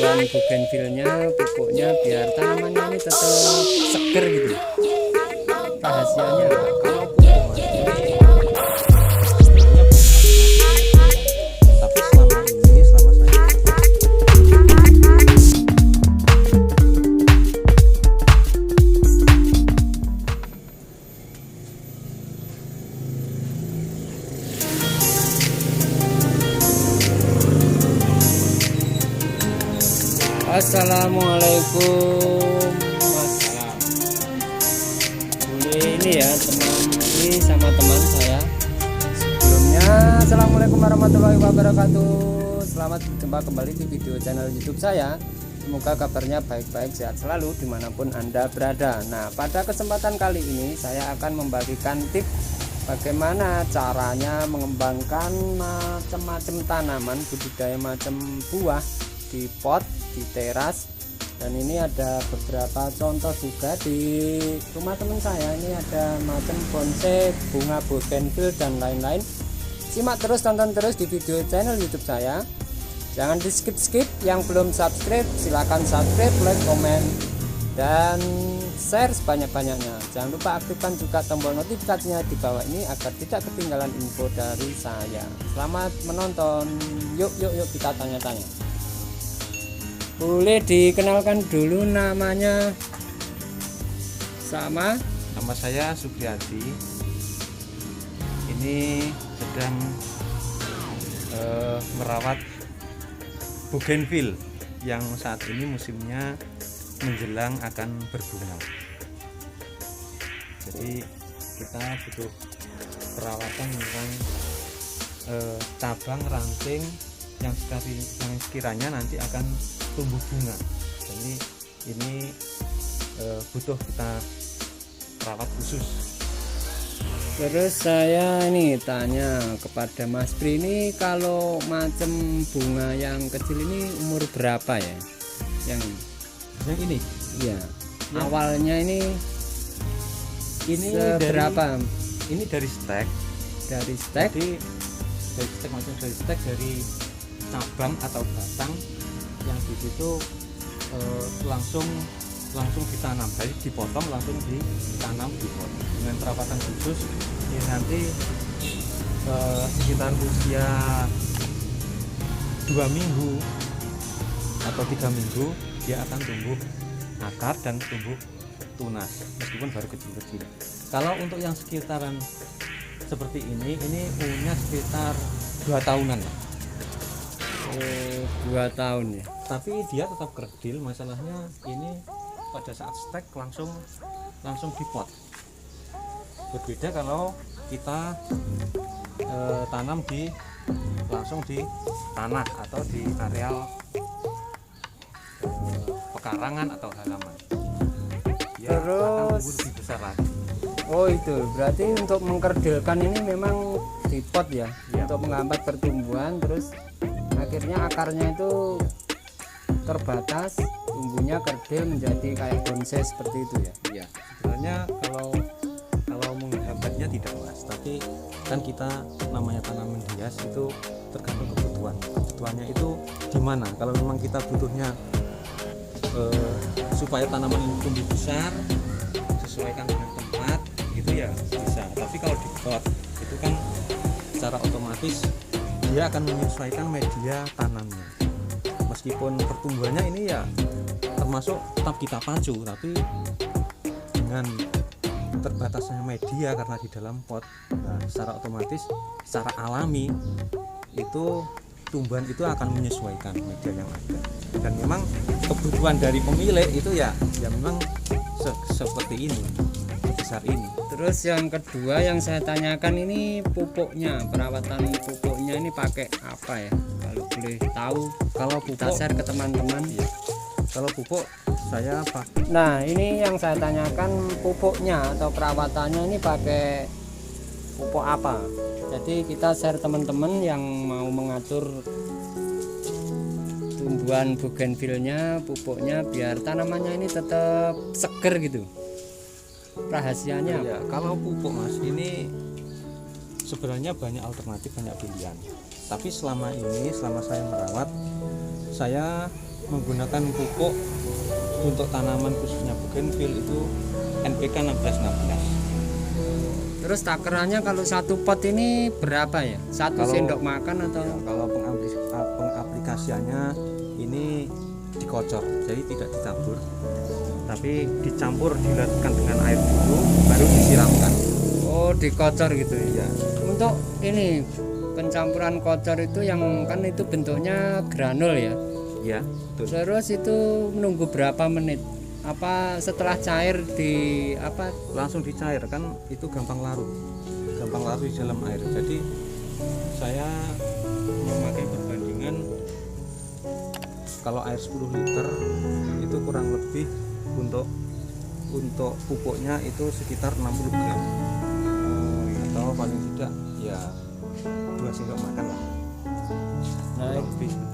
tumbuhan bougainvillenya, pupuknya biar tanamannya ini tetap seger gitu. Rahasianya kalau pupuk Mas, ini sebenarnya tapi selama ini selama saya Assalamualaikum Mas. Ini ya teman, ini sama teman saya. Sebelumnya Assalamualaikum warahmatullahi wabarakatuh. Selamat berjumpa kembali di video channel YouTube saya. Semoga kabarnya baik-baik, sehat selalu dimanapun Anda berada. Nah, pada kesempatan kali ini saya akan membagikan tips bagaimana caranya mengembangkan macam-macam tanaman budidaya macam buah di pot, di teras. Dan ini ada beberapa contoh juga di rumah teman saya. Ini ada macam bonsai, bunga bougainville dan lain-lain. Simak terus, tonton terus di video channel YouTube saya. Jangan di skip-skip. Yang belum subscribe silahkan subscribe, like, komen, dan share sebanyak-banyaknya. Jangan lupa aktifkan juga tombol notifikasinya di bawah ini agar tidak ketinggalan info dari saya. Selamat menonton. Yuk kita tanya-tanya. Boleh dikenalkan dulu namanya sama? nama saya Supriyadi. Ini sedang merawat bougainville yang saat ini musimnya menjelang akan berbunga. Jadi kita butuh perawatan tentang cabang ranting yang sekiranya nanti akan tumbuh bunga. Jadi ini butuh kita rawat khusus. Terus saya ini tanya kepada Mas Pri, ini kalau macam bunga yang kecil ini umur berapa ya? Yang ini iya, awalnya ini berapa? Ini dari stek. Dari stek. Jadi dari stek dari cabang atau batang yang di situ langsung ditanam, jadi dipotong langsung ditanam di pot dengan perawatan khusus. Ini nanti sekitar usia 2 minggu atau 3 minggu dia akan tumbuh akar dan tumbuh tunas meskipun baru kecil-kecil. Kalau untuk yang sekitaran seperti ini umurnya sekitar 2 tahunan lah. 2 tahun ya. Tapi dia tetap kerdil. Masalahnya ini pada saat stek langsung di pot. Berbeda kalau kita tanam langsung di tanah atau di areal pekarangan atau halaman. Dia Terus akan tumbuh lebih besar lagi. Oh, itu berarti untuk mengkerdilkan ini memang di pot ya, Ya, untuk menghambat pertumbuhan. Terus akhirnya akarnya itu terbatas, tumbuhnya kerdil menjadi kayak bonsai seperti itu ya. Iya, sebenarnya kalau menghambatnya tidak mas, tapi kan kita namanya tanaman hias itu tergantung kebutuhannya itu di mana. Kalau memang kita butuhnya supaya tanaman ini tumbuh besar sesuaikan dengan tempat itu ya bisa. Tapi kalau di pot itu kan secara otomatis dia akan menyesuaikan media tanamnya. Meskipun pertumbuhannya ini ya termasuk tetap kita pacu, tapi dengan terbatasnya media karena di dalam pot, nah secara otomatis, secara alami itu tumbuhan itu akan menyesuaikan media yang ada. Dan memang kebutuhan dari pemilik itu ya memang seperti ini, sebesar ini. Terus yang kedua yang saya tanyakan ini pupuknya, perawatan pupuknya ini pakai apa ya? Kalau boleh tahu, Kalau kita pupuk, share ke teman-teman. iya. Kalau pupuk saya pakai. Nah, ini yang saya tanyakan pupuknya atau perawatannya ini pakai pupuk apa? Jadi kita share teman-teman yang mau mengatur tumbuhan bougainvillenya, pupuknya biar tanamannya ini tetap seger gitu. Rahasianya Ya, kalau pupuk mas, ini sebenarnya banyak alternatif, banyak pilihan. Tapi selama saya merawat, saya menggunakan pupuk untuk tanaman khususnya bougainville itu NPK 1616. Terus takarannya kalau satu pot ini berapa ya? Satu Kalau- sendok makan atau? Ya, kalau pengaplikasiannya ini dikocor, jadi tidak ditabur, tapi dicampur, dilarutkan dengan air dulu, baru disiramkan. Oh, dikocor gitu ya. Ya, Untuk ini pencampuran kocor itu yang kan itu bentuknya granul ya. ya, betul. Terus itu menunggu berapa menit? Apa setelah cair di apa? Langsung dicairkan, itu gampang larut di dalam air. Jadi saya memakai perbandingan kalau air 10 liter itu kurang lebih untuk pupuknya itu sekitar 60 gram atau paling tidak ya 2 sendok makan lah. Nah, Kurang lebih seperti itu.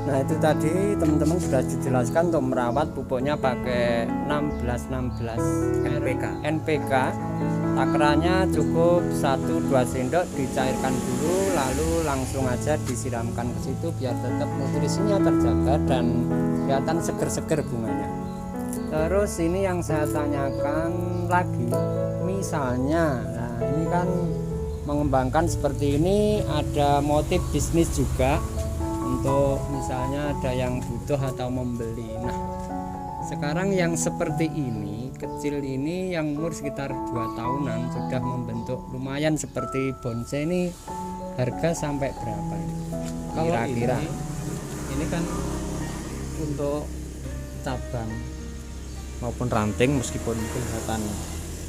Nah itu tadi teman-teman sudah dijelaskan untuk merawat pupuknya pakai 1616 NPK. Takarannya cukup 1-2 sendok, dicairkan dulu lalu langsung aja disiramkan ke situ biar tetap nutrisinya terjaga dan kelihatan seger-seger bunganya. Terus ini yang saya tanyakan lagi, misalnya nah ini kan mengembangkan seperti ini ada motif bisnis juga untuk misalnya ada yang butuh atau membeli. Nah sekarang yang seperti ini kecil ini yang umur sekitar 2 tahunan sudah membentuk lumayan seperti bonsai ini harga sampai berapa ini? Kalau Kira-kira ini kan untuk cabang maupun ranting meskipun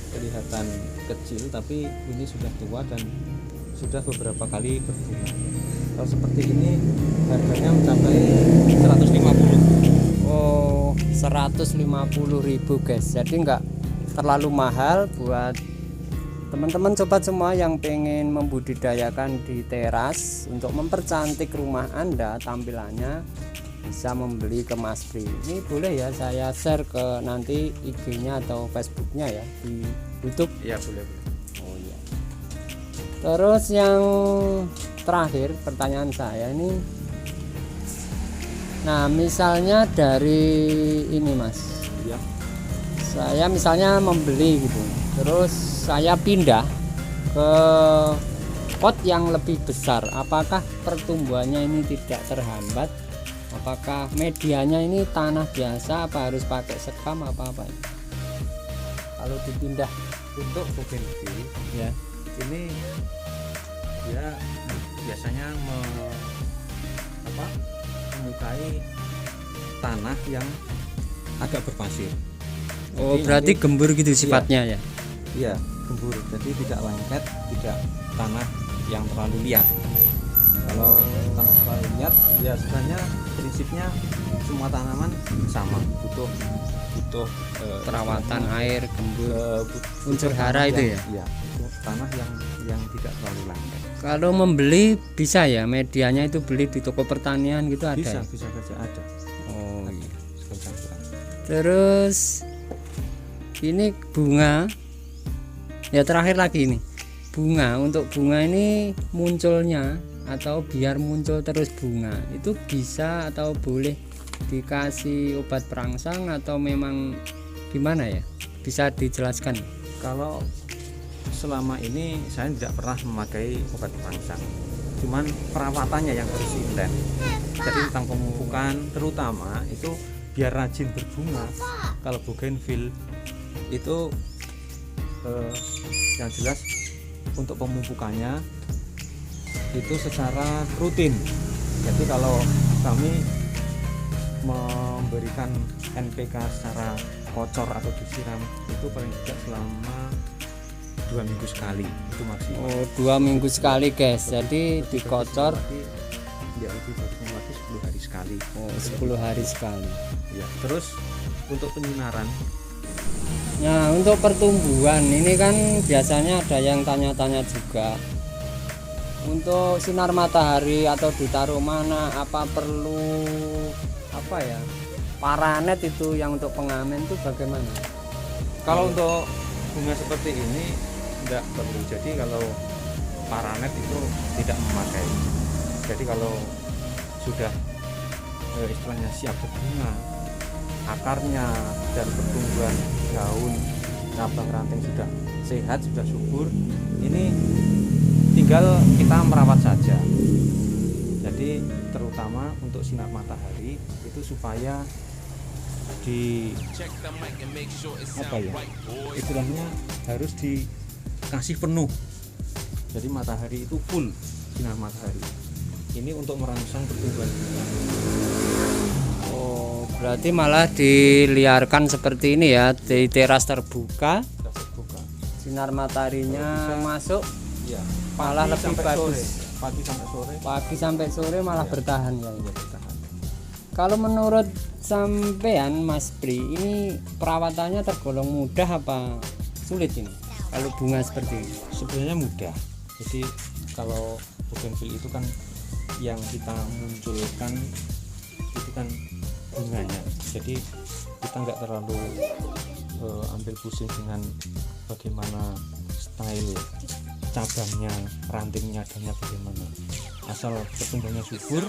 kelihatan kecil, tapi ini sudah tua dan sudah beberapa kali berbunga. Kalau seperti ini harganya mencapai 150. Oh 150.000 guys, jadi nggak terlalu mahal buat teman-teman sobat semua yang pengen membudidayakan di teras untuk mempercantik rumah Anda tampilannya, bisa membeli ke Mas Pri. Ini boleh ya saya share ke nanti IG-nya atau Facebook-nya ya di YouTube. Ya boleh. Oh iya. Terus yang terakhir pertanyaan saya ini, nah misalnya dari ini Mas, Ya. saya misalnya membeli gitu, terus saya pindah ke pot yang lebih besar, apakah pertumbuhannya ini tidak terhambat? Apakah medianya ini tanah biasa, apa harus pakai sekam apa kalau dipindah? Untuk bougainville Ya. ini dia biasanya menyukai tanah yang agak berpasir. Oh Jadi berarti nanti- gembur gitu sifatnya ya? Iya, gembur. Jadi tidak lengket, tidak tanah yang terlalu liat. Kalau tanah terlalu liat, ya sebenarnya prinsipnya semua tanaman sama, butuh Perawatan air, gembur, butuh unsur tanah hara itu yang- ya? Iya, butuh tanah yang tidak terlalu lengket. Kalau membeli bisa ya, medianya itu beli di toko pertanian gitu ada Bisa, ya? bisa saja ada. Oh iya. Sekali campuran. Terus ini bunga ya, terakhir lagi ini bunga. Untuk bunga ini munculnya atau biar muncul terus bunga itu bisa atau boleh dikasih obat perangsang atau memang gimana ya, bisa dijelaskan? Kalau selama ini saya tidak pernah memakai obat perangsang, cuman perawatannya yang harus intens. Jadi tentang pemupukan terutama itu biar rajin berbunga. Kalau bougainville itu yang jelas untuk pemupukannya itu secara rutin. Jadi kalau kami memberikan NPK secara kocor atau disiram itu paling tidak selama 2 minggu sekali, itu maksimal. Oh 2 minggu sekali guys, jadi dikocor. Ya lebih bagusnya lagi 10 hari sekali. Oh 10 hari sekali. Ya, terus untuk penyinaran Nah untuk pertumbuhan ini kan biasanya ada yang tanya-tanya juga, untuk sinar matahari atau ditaruh mana, apa perlu apa ya, paranet itu yang untuk pengamen itu bagaimana? kalau untuk bunga seperti ini tidak perlu. Jadi kalau paranet itu tidak memakai. Jadi kalau sudah istilahnya siap berbunga, akarnya dan pertumbuhan daun, cabang ranting sudah sehat, sudah subur, ini tinggal kita merawat saja. Jadi terutama untuk sinar matahari itu supaya di apa ya, istilahnya harus dikasih penuh. Jadi matahari itu full sinar matahari. Ini untuk merangsang pertumbuhan bunga. Oh, berarti malah diliarkan seperti ini ya, di teras terbuka, Sudah terbuka. sinar mataharinya masuk, Ya, malah lebih bagus. Pagi sampai sore. Pagi sampai sore malah bertahan ya. Ya, bertahan. Kalau menurut sampean Mas Pri, ini perawatannya tergolong mudah apa sulit ini? Kalau bunga seperti ini? Sebenarnya mudah. Jadi kalau bougainville itu kan yang kita munculkan itu kan bunganya. Jadi kita nggak terlalu ambil pusing dengan bagaimana style cabangnya, rantingnya, daunnya bagaimana. Asal pertumbuhannya subur,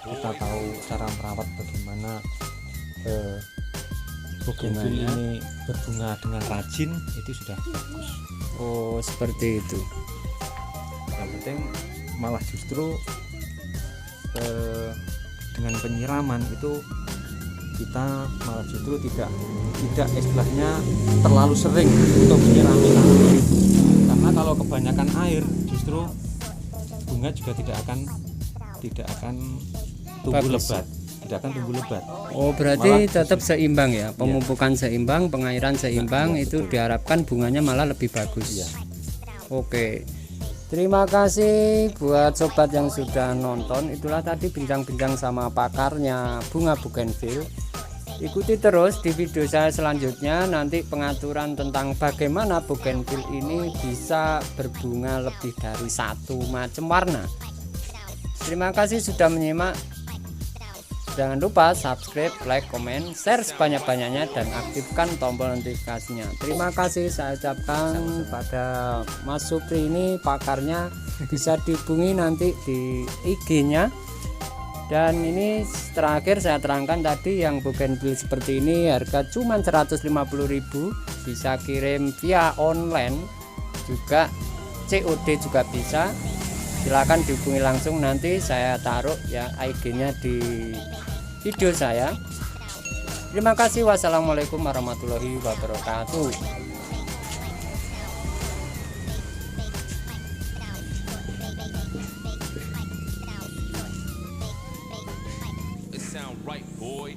kita tahu cara merawat bagaimana bougainville ini berbunga dengan rajin, itu sudah bagus. Oh, seperti itu. Yang penting malah justru dengan penyiraman itu kita malah justru tidak istilahnya terlalu sering untuk menyirami tanaman itu, karena kalau kebanyakan air justru bunga juga tidak akan tumbuh Bagus. lebat, tidak akan tumbuh lebat. Oh, berarti Malah tetap seimbang ya, pemupukan seimbang, pengairan seimbang, Iya, itu betul. diharapkan bunganya malah lebih bagus. Iya. Oke, terima kasih buat sobat yang sudah nonton. Itulah tadi bincang-bincang sama pakarnya bunga bougainville. Ikuti terus di video saya selanjutnya, nanti pengaturan tentang bagaimana bougainville ini bisa berbunga lebih dari satu macam warna. Terima kasih sudah menyimak. Jangan lupa subscribe, like, komen, share sebanyak-banyaknya dan aktifkan tombol notifikasinya. Terima kasih saya ucapkan pada Mas Supri, ini pakarnya, bisa dihubungi nanti di IG-nya. Dan ini terakhir saya terangkan tadi, yang bougainville seperti ini harga cuma 150.000, bisa kirim via online juga, COD juga bisa. Silakan dihubungi langsung, nanti saya taruh ya IG-nya di video saya. Terima kasih. Wassalamualaikum warahmatullahi wabarakatuh. It sound right, boy.